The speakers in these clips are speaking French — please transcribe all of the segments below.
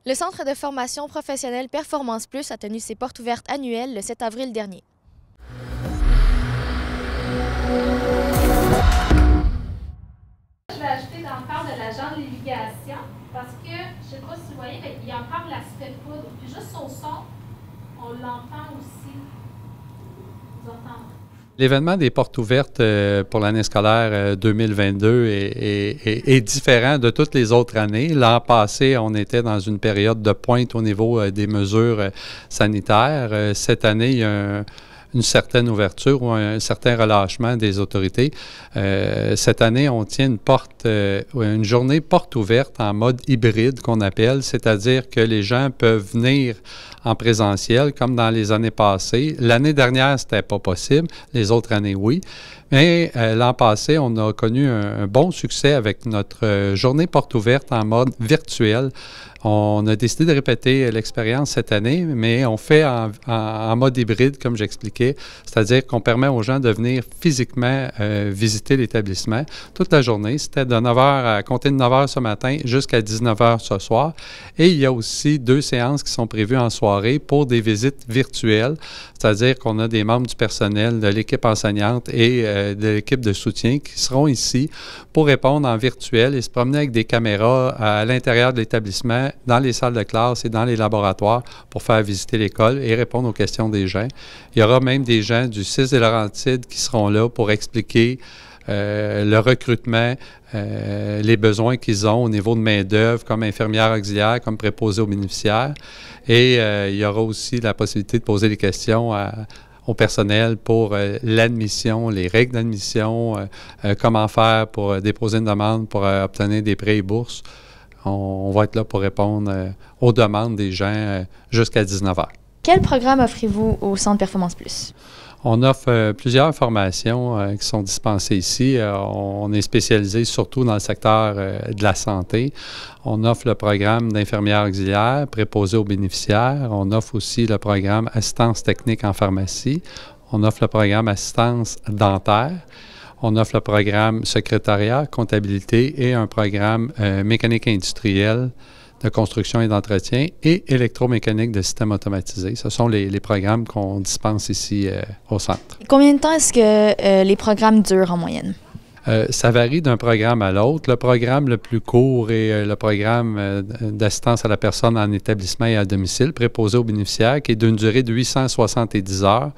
Le Centre de formation professionnelle Performance Plus a tenu ses portes ouvertes annuelles le 7 avril dernier. Je vais ajouter dans le parle de l'agent de l'irrigation parce que, je ne sais pas si vous voyez, mais il en parle l'aspect poudre. Puis juste au son, on l'entend aussi. Vous entendez? L'événement des portes ouvertes pour l'année scolaire 2022 est différent de toutes les autres années. L'an passé, on était dans une période de pointe au niveau des mesures sanitaires. Cette année, il y a une certaine ouverture ou un certain relâchement des autorités. Cette année, on tient une journée porte ouverte en mode hybride qu'on appelle, c'est-à-dire que les gens peuvent venir en présentiel comme dans les années passées. L'année dernière, c'était pas possible. Les autres années, oui. Mais l'an passé, on a connu un bon succès avec notre journée porte ouverte en mode virtuel. On a décidé de répéter l'expérience cette année, mais on fait en mode hybride, comme j'expliquais, c'est-à-dire qu'on permet aux gens de venir physiquement visiter l'établissement toute la journée. C'était de 9 h à compter de 9 h ce matin jusqu'à 19 h ce soir. Et il y a aussi 2 séances qui sont prévues en soirée pour des visites virtuelles, c'est-à-dire qu'on a des membres du personnel, de l'équipe enseignante et de l'équipe de soutien qui seront ici pour répondre en virtuel et se promener avec des caméras à l'intérieur de l'établissement, dans les salles de classe et dans les laboratoires pour faire visiter l'école et répondre aux questions des gens. Il y aura même des gens du CIS des Laurentides qui seront là pour expliquer le recrutement, les besoins qu'ils ont au niveau de main-d'œuvre comme infirmière auxiliaire, comme préposé aux bénéficiaires. Et il y aura aussi la possibilité de poser des questions au personnel pour l'admission, les règles d'admission, comment faire pour déposer une demande pour obtenir des prêts et bourses. On va être là pour répondre aux demandes des gens jusqu'à 19 h. Quel programme offrez-vous au Centre Performance Plus? On offre plusieurs formations qui sont dispensées ici. On est spécialisé surtout dans le secteur de la santé. On offre le programme d'infirmière auxiliaire, préposé aux bénéficiaires. On offre aussi le programme assistance technique en pharmacie. On offre le programme assistance dentaire. On offre le programme secrétariat, comptabilité et un programme mécanique industrielle de construction et d'entretien et électromécanique de systèmes automatisés. Ce sont les programmes qu'on dispense ici au centre. Combien de temps est-ce que les programmes durent en moyenne? Ça varie d'un programme à l'autre. Le programme le plus court est le programme d'assistance à la personne en établissement et à domicile, préposé aux bénéficiaires, qui est d'une durée de 870 heures.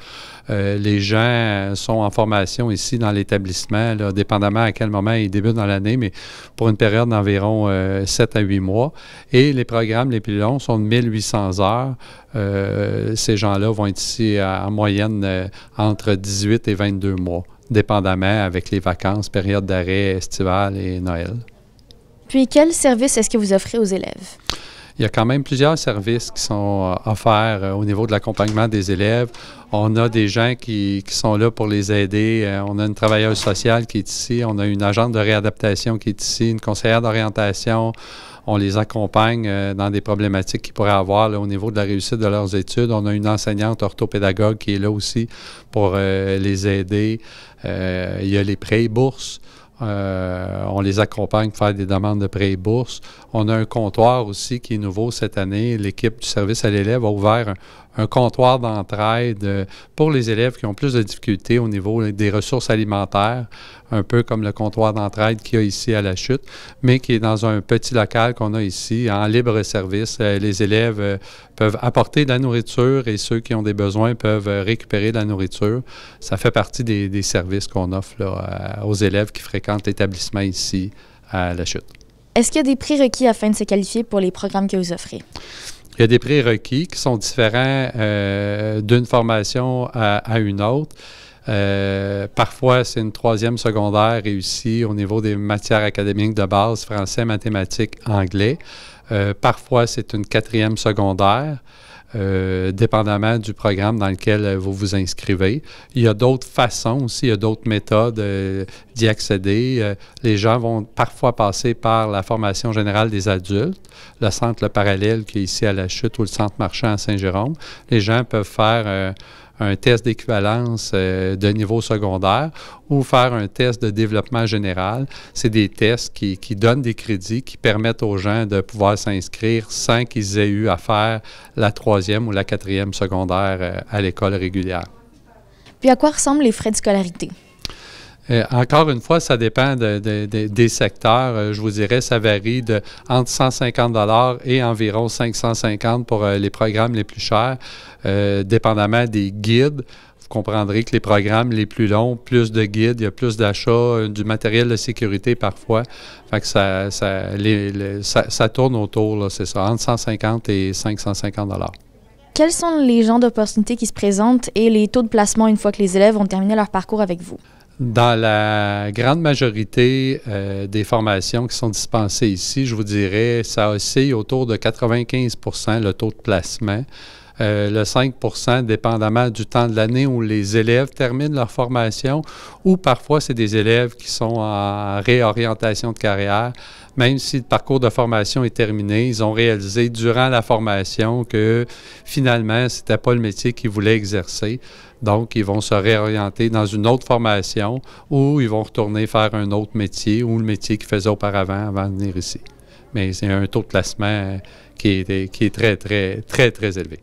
Les gens sont en formation ici dans l'établissement, dépendamment à quel moment ils débutent dans l'année, mais pour une période d'environ 7 à 8 mois. Et les programmes les plus longs sont de 1800 heures. Ces gens-là vont être ici en moyenne entre 18 et 22 mois. Dépendamment avec les vacances, période d'arrêt estivale et Noël. Puis, quel service est-ce que vous offrez aux élèves? Il y a quand même plusieurs services qui sont offerts au niveau de l'accompagnement des élèves. On a des gens qui sont là pour les aider. On a une travailleuse sociale qui est ici. On a une agente de réadaptation qui est ici, une conseillère d'orientation. On les accompagne dans des problématiques qu'ils pourraient avoir là, au niveau de la réussite de leurs études. On a une enseignante orthopédagogue qui est là aussi pour les aider. Il y a les prêts et bourses. On les accompagne pour faire des demandes de prêts et bourses. On a un comptoir aussi qui est nouveau cette année. L'équipe du service à l'élève a ouvert un comptoir d'entraide pour les élèves qui ont plus de difficultés au niveau des ressources alimentaires, un peu comme le comptoir d'entraide qu'il y a ici à La Chute, mais qui est dans un petit local qu'on a ici en libre service. Les élèves peuvent apporter de la nourriture et ceux qui ont des besoins peuvent récupérer de la nourriture. Ça fait partie des services qu'on offre là, aux élèves qui fréquentent l'établissement ici à La Chute. Est-ce qu'il y a des prérequis afin de se qualifier pour les programmes que vous offrez? Il y a des prérequis qui sont différents d'une formation à une autre. Parfois, c'est une 3e secondaire réussie au niveau des matières académiques de base, français, mathématiques, anglais. Parfois, c'est une 4e secondaire. Dépendamment du programme dans lequel vous vous inscrivez. Il y a d'autres façons aussi, il y a d'autres méthodes d'y accéder. Les gens vont parfois passer par la formation générale des adultes, le centre Le Parallèle qui est ici à La Chute ou le centre marchand à Saint-Jérôme. Les gens peuvent faire un test d'équivalence de niveau secondaire ou faire un test de développement général. C'est des tests qui donnent des crédits, qui permettent aux gens de pouvoir s'inscrire sans qu'ils aient eu à faire la 3e ou la 4e secondaire à l'école régulière. Puis à quoi ressemblent les frais de scolarité? Encore une fois, ça dépend des secteurs. Je vous dirais, ça varie entre 150 $ et environ 550 pour les programmes les plus chers, dépendamment des guides. Vous comprendrez que les programmes les plus longs, plus de guides, il y a plus d'achats, du matériel de sécurité parfois. Fait que ça tourne autour, c'est ça, entre 150 et 550 $. Quels sont les genres d'opportunités qui se présentent et les taux de placement une fois que les élèves ont terminé leur parcours avec vous? Dans la grande majorité des formations qui sont dispensées ici, je vous dirais, ça oscille autour de 95 % le taux de placement. Le 5 % dépendamment du temps de l'année où les élèves terminent leur formation, ou parfois c'est des élèves qui sont en réorientation de carrière. Même si le parcours de formation est terminé, ils ont réalisé durant la formation que finalement, ce n'était pas le métier qu'ils voulaient exercer. Donc, ils vont se réorienter dans une autre formation ou ils vont retourner faire un autre métier ou le métier qu'ils faisaient auparavant avant de venir ici. Mais c'est un taux de placement qui est très, très, très, très élevé.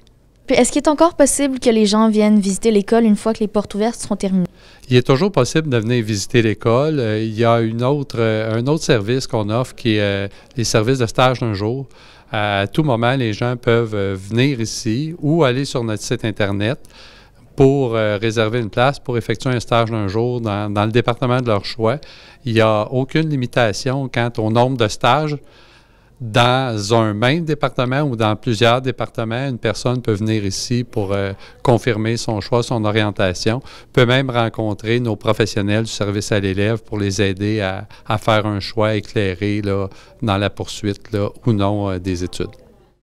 Puis est-ce qu'il est encore possible que les gens viennent visiter l'école une fois que les portes ouvertes seront terminées? Il est toujours possible de venir visiter l'école. Il y a un autre service qu'on offre qui est les services de stage d'un jour. À tout moment, les gens peuvent venir ici ou aller sur notre site Internet pour réserver une place pour effectuer un stage d'un jour dans le département de leur choix. Il n'y a aucune limitation quant au nombre de stages. Dans un même département ou dans plusieurs départements, une personne peut venir ici pour confirmer son choix, son orientation, peut même rencontrer nos professionnels du service à l'élève pour les aider à faire un choix éclairé là, dans la poursuite là, ou non des études.